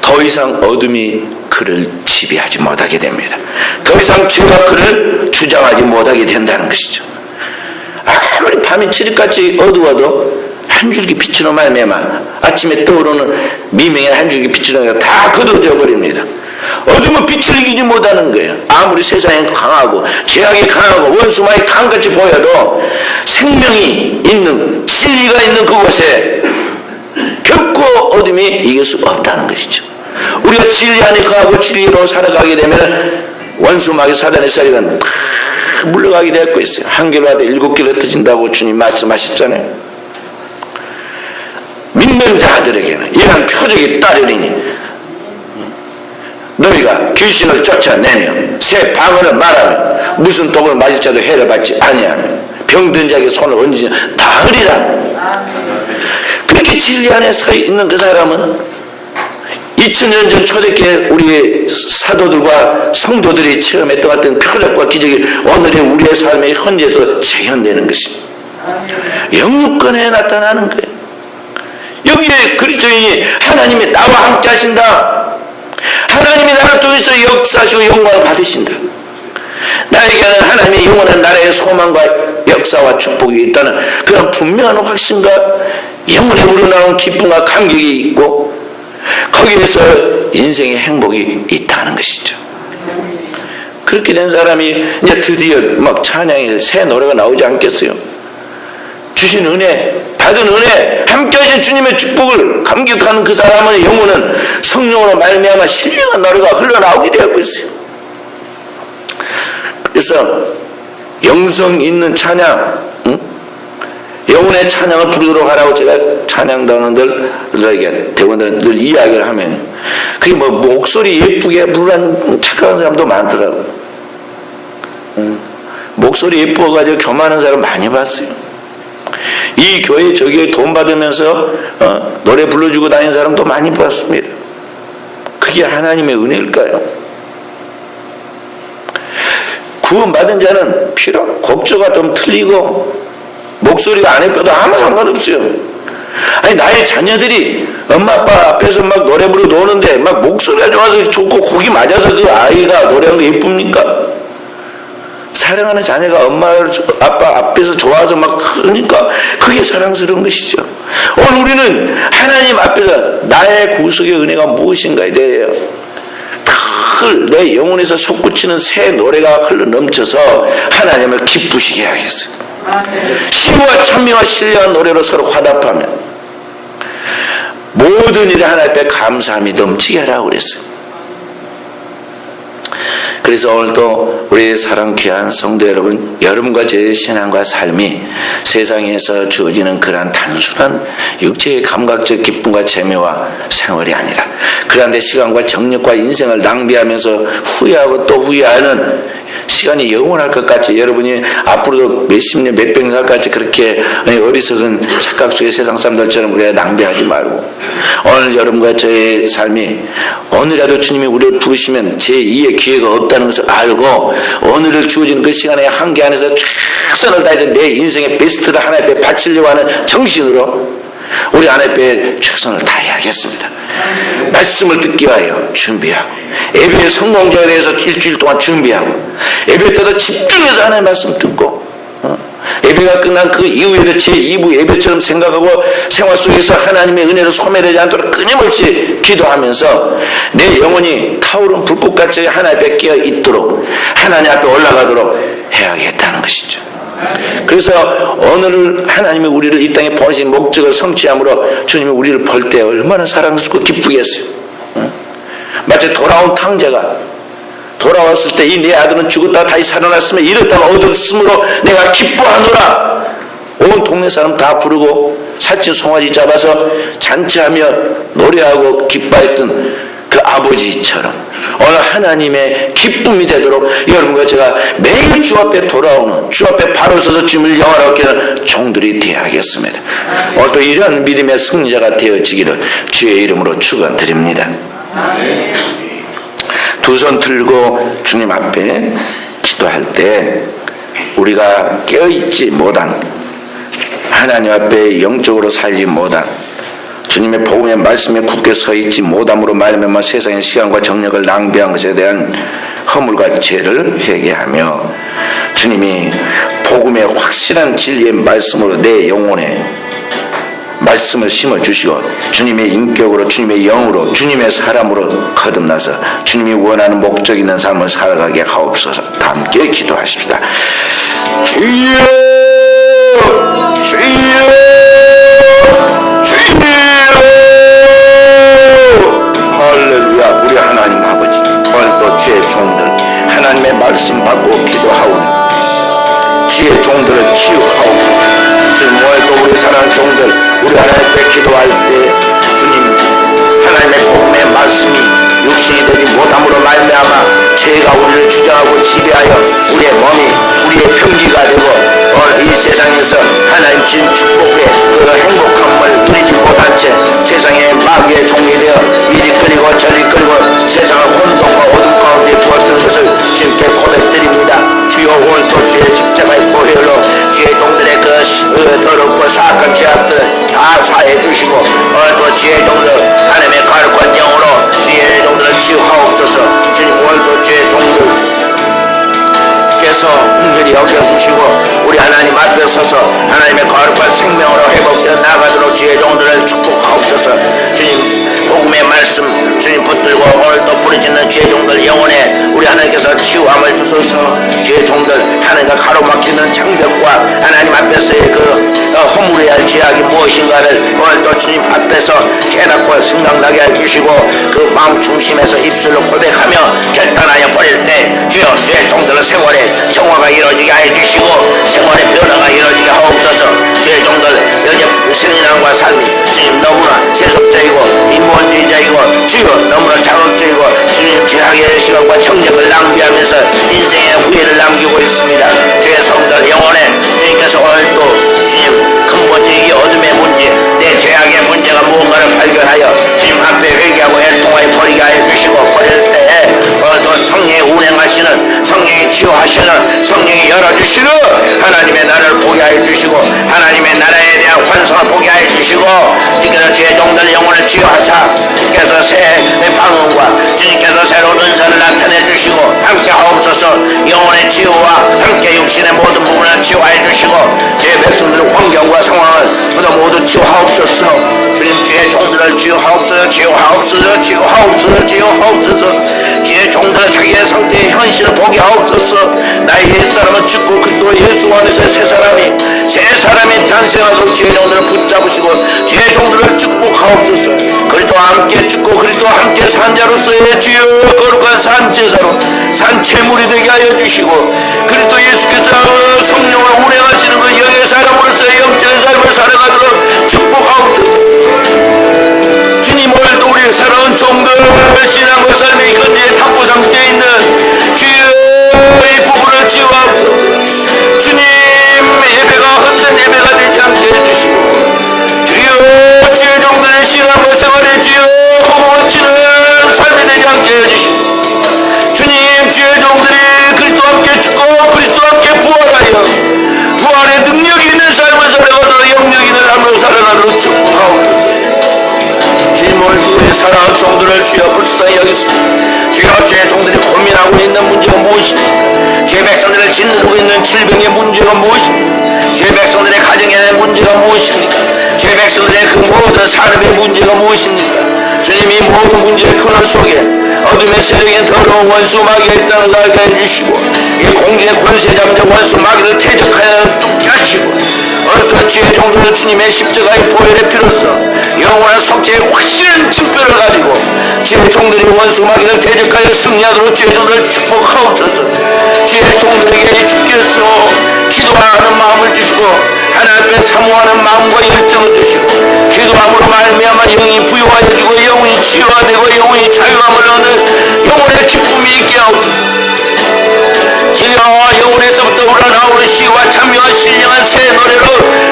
더 이상 어둠이 그를 지배하지 못하게 됩니다. 더 이상 죄가 그를 주장하지 못하게 된다는 것이죠. 아무리 밤이 칠흑같이 어두워도 한 줄기 빛으로 말미암아 아침에 떠오르는 미명의 한 줄기 빛으로 다 거두어져 버립니다. 어둠은 빛을 이기지 못하는 거예요. 아무리 세상이 강하고 죄악이 강하고 원수마이 강같이 보여도 생명이 있는, 진리가 있는 그곳에 결코 어둠이 이길 수 없다는 것이죠. 우리가 진리 안에 거하고 진리로 살아가게 되면 원수마귀 사단의 세력은 막 물러가게 될 거 있어요. 한 개로 하되 7개로 흩어진다고 주님 말씀하셨잖아요. 믿는 자들에게는 이러한 표적이 따르리니 너희가 귀신을 쫓아내며 새 방언을 말하며 무슨 독을 맞을 자도 해를 받지 아니하며 병든 자에게 손을 얹으며 나으리라. 그렇게 진리 안에 서 있는 그 사람은 2000년 전 초대교회 우리의 사도들과 성도들이 체험했던 같은 표적과 기적이 오늘의 우리의 삶의 현재에서 재현되는 것입니다. 영육권에 나타나는 거예요. 여기에 그리스도인이 하나님이 나와 함께 하신다, 하나님이 나를 통해서 역사하시고 영광을 받으신다, 나에게는 하나님의 영원한 나라의 소망과 역사와 축복이 있다는 그런 분명한 확신과 영혼에 우러나온 기쁨과 감격이 있고 거기에서 인생의 행복이 있다는 것이죠. 그렇게 된 사람이 이제 드디어 막 찬양의 새 노래가 나오지 않겠어요? 주신 은혜, 받은 은혜, 함께 하신 주님의 축복을 감격하는 그 사람의 영혼은 성령으로 말미암아 신령한 노래가 흘러나오게 되었고 있어요. 그래서 영성 있는 찬양, 영혼의 찬양을 부르도록 하라고 제가 찬양단원들에게 대원들은 늘 이야기를 하면 그게 뭐 목소리 예쁘게 부르는 착각하는 사람도 많더라고요. 목소리 예뻐가지고 교만한 사람 많이 봤어요. 이 교회 저 교회 돈 받으면서 노래 불러주고 다니는 사람도 많이 봤습니다. 그게 하나님의 은혜일까요? 구원받은 자는 비록 곡조가 좀 틀리고 목소리가 안 예뻐도 아무 상관없어요. 아니 나의 자녀들이 엄마 아빠 앞에서 막 노래 부르고 노는데 막 목소리가 좋아서 좋고 곡이 맞아서 그 아이가 노래하는 거 예쁩니까? 사랑하는 자녀가 엄마 아빠 앞에서 좋아서 막 그러니까 그게 사랑스러운 것이죠. 오늘 우리는 하나님 앞에서 나의 구속의 은혜가 무엇인가에 대해 내 영혼에서 솟구치는 새 노래가 흘러 넘쳐서 하나님을 기쁘시게 하겠어요. 시와 찬미와 신령한 노래로 서로 화답하면 모든 일에 하나님 앞에 감사함이 넘치게 하라고 그랬어요. 그래서 오늘도 우리 사랑 귀한 성도 여러분, 여러분과 제 신앙과 삶이 세상에서 주어지는 그러한 단순한 육체의 감각적 기쁨과 재미와 생활이 아니라 그런데 시간과 정력과 인생을 낭비하면서 후회하고 또 후회하는 시간이 영원할 것 같이 여러분이 앞으로도 몇십 년 몇백 년 살까지 그렇게 어리석은 착각 속의 세상 사람들처럼 우리가 낭비하지 말고 오늘 여러분과 저의 삶이 오늘이라도 주님이 우리를 부르시면 제2의 기회가 없다는 것을 알고 오늘을 주어진 그 시간의 한계 안에서 최선을 다해서 내 인생의 베스트를 하나님 앞에 바치려고 하는 정신으로 우리 하나님 앞에 최선을 다해야겠습니다. 말씀을 듣기 위하여 준비하고 예배의 성공자에 대해서 일주일 동안 준비하고 예배 때도 집중해서 하나님의 말씀 듣고 예배가 끝난 그 이후에도 제2부 예배처럼 생각하고 생활 속에서 하나님의 은혜를 소멸하지 않도록 끊임없이 기도하면서 내 영혼이 타오른 불꽃같이 하나님 앞에 끼어 있도록 하나님 앞에 올라가도록 해야겠다는 것이죠. 그래서 오늘 하나님이 우리를 이 땅에 보내신 목적을 성취함으로 주님이 우리를 볼 때 얼마나 사랑스럽고 기쁘겠어요. 마치 돌아온 탕자가 돌아왔을 때 이 내 아들은 죽었다가 다시 살아났으면 이랬다가 얻었으므로 내가 기뻐하노라. 온 동네 사람 다 부르고 사친 송아지 잡아서 잔치하며 노래하고 기뻐했던 그 아버지처럼 오늘 하나님의 기쁨이 되도록 여러분과 제가 매일 주 앞에 돌아오는, 주 앞에 바로 서서 주님을 영화롭게 하는 종들이 되어야 하겠습니다. 오늘 또 이런 믿음의 승리자가 되어지기를 주의 이름으로 축원드립니다. 두 손 들고 주님 앞에 기도할 때 우리가 깨어있지 못한, 하나님 앞에 영적으로 살지 못한, 주님의 복음의 말씀에 굳게 서 있지 못함으로 말미암아 세상의 시간과 정력을 낭비한 것에 대한 허물과 죄를 회개하며 주님이 복음의 확실한 진리의 말씀으로 내 영혼에 말씀을 심어주시고 주님의 인격으로, 주님의 영으로, 주님의 사람으로 거듭나서 주님이 원하는 목적 있는 삶을 살아가게 하옵소서. 다 함께 기도하십시다. 주여, 주여, 할렐루야. 우리 하나님 아버지, 오늘도 주의 종들 하나님의 말씀 받고 기도하오니 주의 종들을 치유하옵소서. 주님, 오늘도 우리 사랑하는 종들 우리 하나님께 기도할 때 주님 하나님의 복음의 말씀이 육신이 되지 못함으로 말미암아 죄가 우리를 주장하고 지배하여 우리의 몸이 불의의 병기가 되고 오늘 이 세상에서 하나님 주신 축복의 그 행복함을 누리지 못한 채 세상의 마귀의 종이 되어 이리 끌리고 저리 끌고 세상을 혼돈과 어둠 가운데 두었던 것을 주님께 고백드립니다. 주여, 오늘도 주의 십자가의 보혈로 주의 종들의 그 더럽고 사악한 죄악들을 다 사해 주시고 오늘도 주의 종들 하나님의 거룩한 영으로 주의 종들을 치유하옵소서. 주님, 오늘도 주의 종들 께서 은혜히 여겨주시고 우리 하나님 앞에 서서 하나님의 거룩한 생명으로 회복되어 나가도록 주의 종들을 축복하옵소서. 주님, 복음의 말씀 주님 붙들고 오늘도 부르짖는 주의 종들 영혼에 우리 하나님께서 치유함을 주소서. 주의 종들 하나님과 가로막히는 장벽과 하나님 앞에서의 그 허물해야 할 죄악이 무엇인가를 오늘도 주님 앞에서 깨닫고 생각나게 해주시고 그 마음 중심에서 입술로 고백하며 결단하여 버릴 때 주여, 주의 종들의 생활에 정화가 이루어지게 해주시고 생활의 변화가 이루어지게 하옵소서. 주의 종들 여전 생인함과 삶이 주님 너무나 세속적이고 인본주의자이고 주여 너무나 자극적이고 주님 죄악의 시간과 청력을 낭비하면서 인생의 후회를 남기고 있습니다. 주의 성들 영혼에 주님께서 오늘도 주님 근본적인 어둠의 문제, 내 죄악의 문제가 무언가를 발견하여 주님 앞에 회개하고 애통하여 버리게 하여 주시고 버릴 때에 오늘도 성령이 운행하시는, 성령이 치유하시는, 성령이 열어주시는 하나님의 나라를 보게 하여 주시고 하나님의 나라에 대한 환상을 보게 하여 주시고 주께서 주의 종들 영혼을 치유하사 주께서 새 방언과 주님께서 새로운 은사를 나타내 주시고 함께 하옵소서. 영혼의 치유와 함께 육신의 모든 부분을 치유하여 주시고 주의 백성들의 환경과 상황을 모두 치유하옵소서. 주님, 주의 종들을 치유하옵소서. 치유하옵소서. 치유하옵소서. 치유하옵소서. 주의 종들을 자기의 상태의 현실을 보게 하옵소서. 나의 옛사람은 죽고 그리스도 예수 안에서 새 사람이 탄생하도록 주의 종들을 붙잡으시고 주의 종들을 축복하옵소서. 그리스도와 함께 죽고 그리스도와 함께 산 자로서의 주여 거룩한 산제사로 산채물이 되게 하여 주시고 그리스도 예수께서 성령을 운행하시는 그 영의 사람으로서의 영적인 삶을 살아가도록 축복하옵소서. 주님, 오늘도 우리의 사랑하는 종들 신앙과 삶의 현재의 탁구 상태에 있는 주여 이 부분을 치유하옵소서. 주님, 예배가 헛된 예배가 되지 않게 해주시고 주여 주의 종들의 신앙과 생활에 주여 허무치는 삶이 되지 않게 해주시고 주님, 주의 종들이 그리스도와 함께 죽고 그리스도와 함께 부활하여 부활의 능력이 있는 삶을 살아가도록 영력 있는 삶을 살아가도록 축복하옵소서. 주님, 오늘도 우리의 사랑하는 종들을 주여 불쌍히 여기소서. 주여, 주의 종들이 고민하고 있는 문제가 무엇입니까? 주의 백성들을 짓누르고 있는 질병의 문제가 무엇입니까? 주의 백성들의 가정에 대한 문제가 무엇입니까? 주의 백성들의 그 모든 산업의 문제가 무엇입니까? 주님, 이 모든 문제의 근원 속에 어둠의 세력인 더러운 원수 마귀가 있다는 걸 알게 해주시고 이 공중의 권세 잡는 원수 마귀를 퇴적하여 죽게 하시고 오늘도 주의 종들을 주님의 십자가의 보혈의 피로써 영원한 속죄의 확실한 증표를 가지고 주의 종들이 원수 마귀를 퇴적하여 승리하도록 주의 종들을 축복하옵소서. 주의 종들에게 주께서 기도하는 마음을 주시고 하나님 앞에 사모하는 마음과 열정을 주시고 기도함으로 말미암아 영이 부유하여지고 영혼이 치유하되고 영혼이 자유함을 얻는 영혼의 기쁨이 있게 하옵소서. 주여 영혼에서부터 우러나오는 시와 참여와 신령한 새 노래로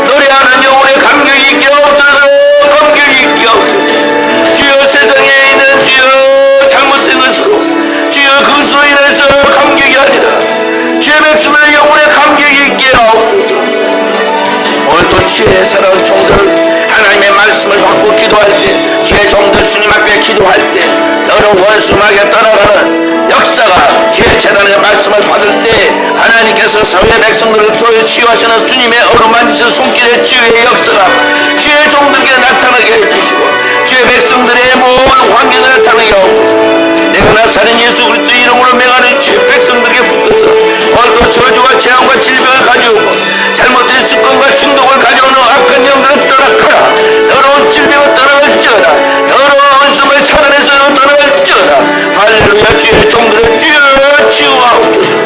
노래하는 영혼의 감격이 있게 하옵소서. 감격이 있게 하옵소서. 주여 세상에 있는 주여 잘못된 것으로 주여 그것으로 인해서 감격이 아니라 주의 백성의 영혼의 감격이 있게 하옵소서. 오늘도 주의 사랑하는 종들을 하나님의 말씀을 받고 기도할 때 주의 종들 주님 앞에 기도할 때 더러운 원수마귀가 떠나가는 역사가 주의 재단의 말씀을 받을 때 하나님께서 사회 백성들을 통해 치유하시는 주님의 어루만지신 손길의 치유의 역사가 주의 종들에게 나타나게 해주시고 주의 백성들의 모든 환경에 나타나게 하옵소서. 내가 나사렛 예수 그리스도 이름으로 명하는 주의 백성들에게 붙어서 오늘도 저주와 재앙과 질병을 가져오고 잘못된 습관과 중독을 가져오는 악한 영들을 떠나가라. 더러운 질병을 떠나갈지어다. 더러운 원수를 차단해서 떠나갈지어다. 할렐루야. 주의 종들을 주여 치유하옵소서.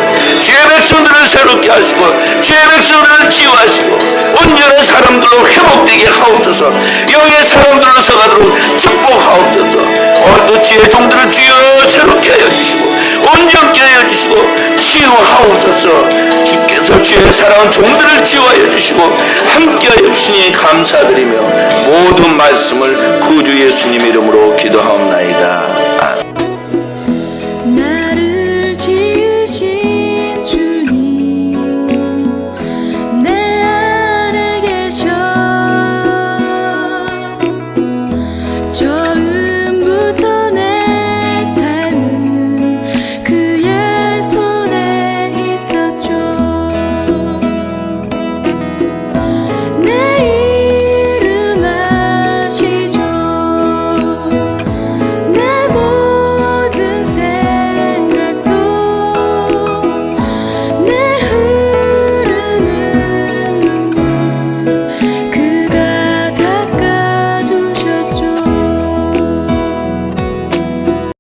주의 백성들을 새롭게 하시고 주의 백성들을 치유하시고 온전한 사람들로 회복되게 하옵소서. 영의 사람들로 서가도록 축복하옵소서. 오늘도 주의 종들을 주여 새롭게 하여 주시고 온전케 하여 주시고 치유하옵소서. 주께서 주의 사랑하는 종들을 치유하여 주시고 함께하여 주시니 감사드리며 모든 말씀을 구주 예수님 이름으로 기도하옵나이다.